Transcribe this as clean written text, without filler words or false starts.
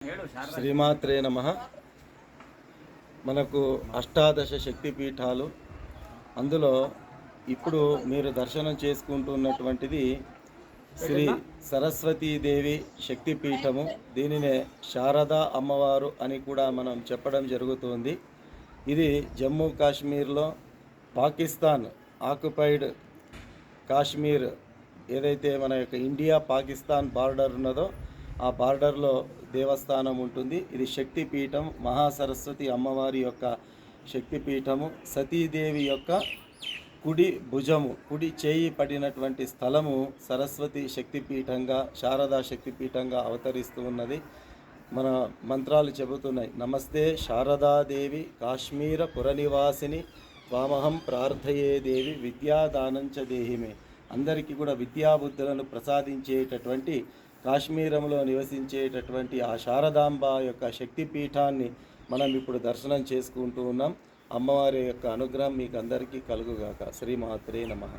శ్రీమాత్రే నమః. మనకు అష్టాదశ శక్తి పీఠాలు, అందులో ఇప్పుడు మీరు దర్శనం చేసుకుంటున్నటువంటిది శ్రీ సరస్వతీదేవి శక్తిపీఠము. దీనినే శారదా అమ్మవారు అని కూడా మనం చెప్పడం జరుగుతుంది. ఇది జమ్మూ కాశ్మీర్లో పాకిస్తాన్ ఆక్యుపైడ్ కాశ్మీర్ ఏదైతే మన యొక్క ఇండియా పాకిస్తాన్ బార్డర్ ఉన్నదో ఆ బార్డర్లో దేవస్థానం ఉంటుంది. ఇది శక్తిపీఠం, మహాసరస్వతి అమ్మవారి యొక్క శక్తిపీఠము. సతీదేవి యొక్క కుడి భుజము, కుడి చేయి పడినటువంటి స్థలము సరస్వతి శక్తిపీఠంగా, శారదా శక్తిపీఠంగా అవతరిస్తూ ఉన్నది. మన మంత్రాలు చెబుతున్నాయి. నమస్తే శారదాదేవి కాశ్మీర పురనివాసిని త్వామహం ప్రార్థయే దేవి విద్యాదానంచ దేహిమే. అందరికీ కూడా విద్యాబుద్ధులను ప్రసాదించేటటువంటి కాశ్మీరంలో నివసించేటటువంటి ఆ శారదాంబ యొక్క శక్తిపీఠాన్ని మనం ఇప్పుడు దర్శనం చేసుకుంటూ ఉన్నాం. అమ్మవారి యొక్క అనుగ్రహం మీకు అందరికీ కలుగుగాక. శ్రీమాత్రే నమః.